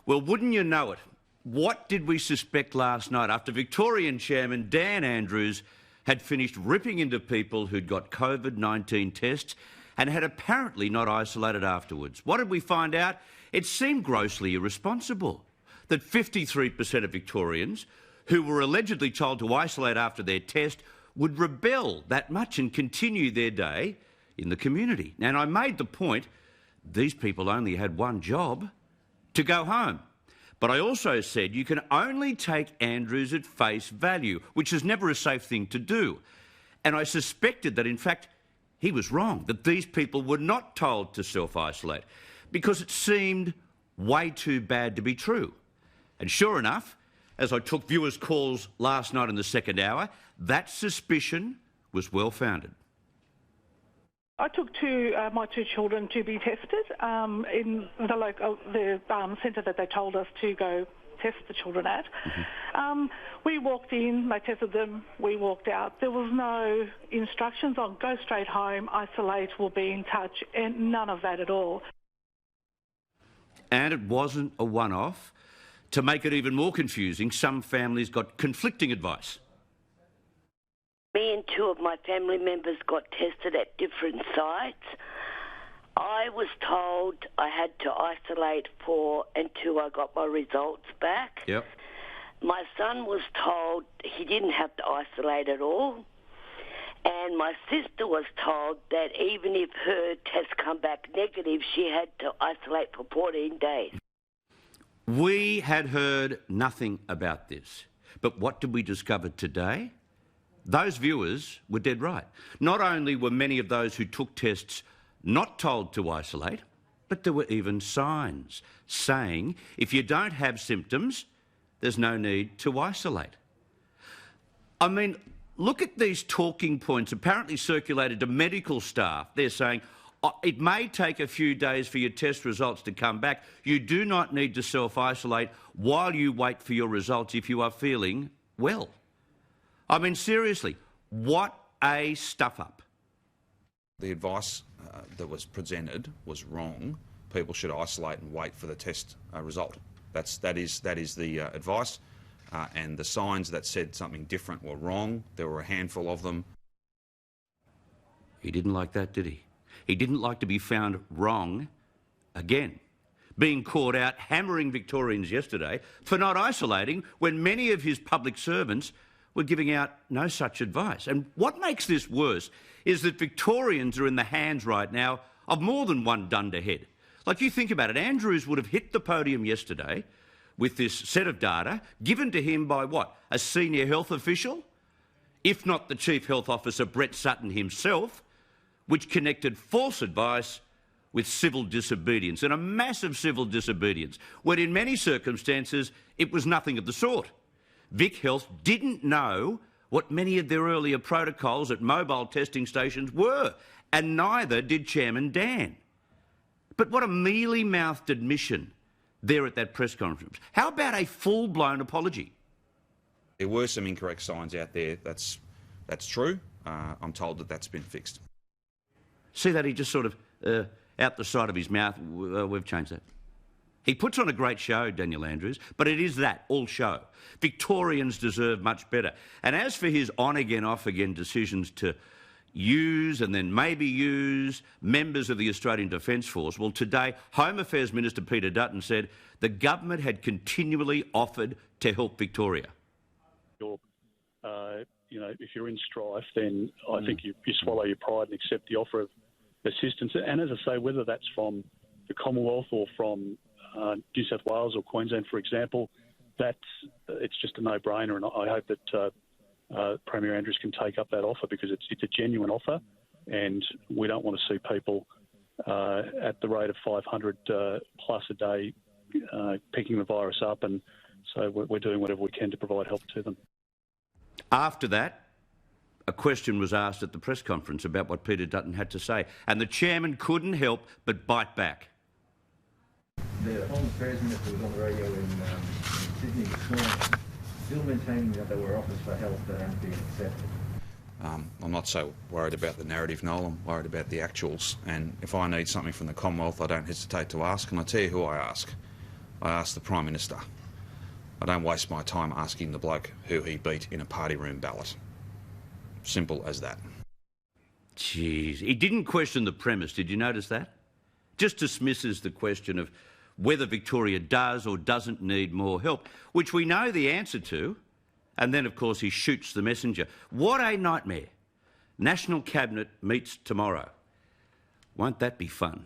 Well, wouldn't you know it? What did we suspect last night after Victorian Chairman Dan Andrews had finished ripping into people who'd got COVID-19 tests and had apparently not isolated afterwards? What did we find out? It seemed grossly irresponsible that 53% of Victorians who were allegedly told to isolate after their test would rebel that much and continue their day in the community. And I made the point, these people only had one job: to go home. But I also said you can only take Andrews at face value, which is never a safe thing to do. And I suspected that, in fact, he was wrong, that these people were not told to self-isolate because it seemed way too bad to be true. And sure enough, as I took viewers' calls last night in the second hour, that suspicion was well-founded. I took my two children to be tested in the centre that they told us to go test the children at. We walked in, they tested them, we walked out. There was no instructions on go straight home, isolate, we'll be in touch, and none of that at all. And it wasn't a one-off. To make it even more confusing, some families got conflicting advice. Me and two of my family members got tested at different sites. I was told I had to isolate until I got my results back. Yep. My son was told he didn't have to isolate at all. And my sister was told that even if her test come back negative, she had to isolate for 14 days. We had heard nothing about this. But what did we discover today? Those viewers were dead right. Not only were many of those who took tests not told to isolate, but there were even signs saying if you don't have symptoms, there's no need to isolate. I mean, look at these talking points apparently circulated to medical staff. They're saying, it may take a few days for your test results to come back. You do not need to self-isolate while you wait for your results if you are feeling well. I mean, seriously, what a stuff-up. The advice that was presented was wrong. People should isolate and wait for the test result. That is the advice, and the signs that said something different were wrong. There were a handful of them. He didn't like that, did he? He didn't like to be found wrong again, being caught out hammering Victorians yesterday for not isolating when many of his public servants were giving out no such advice. And what makes this worse is that Victorians are in the hands right now of more than one dunderhead. Like, you think about it, Andrews would have hit the podium yesterday with this set of data given to him by what? A senior health official? If not the Chief Health Officer, Brett Sutton himself, which connected false advice with civil disobedience, and a massive civil disobedience, when in many circumstances it was nothing of the sort. Vic Health didn't know what many of their earlier protocols at mobile testing stations were, and neither did Chairman Dan. But what a mealy-mouthed admission there at that press conference. How about a full-blown apology? There were some incorrect signs out there. That's true. I'm told that that's been fixed. See that? He just sort of, out the side of his mouth, we've changed that. He puts on a great show, Daniel Andrews, but it is that, all show. Victorians deserve much better. And as for his on-again, off-again decisions to use and then maybe use members of the Australian Defence Force, well, today, Home Affairs Minister Peter Dutton said the government had continually offered to help Victoria. If you're in strife, then I think you swallow your pride and accept the offer of assistance. And as I say, whether that's from the Commonwealth or from New South Wales or Queensland, for example, it's just a no-brainer, and I hope that Premier Andrews can take up that offer because it's a genuine offer, and we don't want to see people at the rate of 500 plus a day picking the virus up, and so we're doing whatever we can to provide help to them. After that, a question was asked at the press conference about what Peter Dutton had to say, and the chairman couldn't help but bite back. The Home Affairs Minister was on the radio in Sydney this morning, still maintaining that there were offers for help that aren't being accepted. I'm not so worried about the narrative, Noel. I'm worried about the actuals. And if I need something from the Commonwealth, I don't hesitate to ask, and I tell you who I ask. I ask the Prime Minister. I don't waste my time asking the bloke who he beat in a party room ballot. Simple as that. Jeez, he didn't question the premise, did you notice that? Just dismisses the question of whether Victoria does or doesn't need more help, which we know the answer to, and then, of course, he shoots the messenger. What a nightmare. National Cabinet meets tomorrow. Won't that be fun?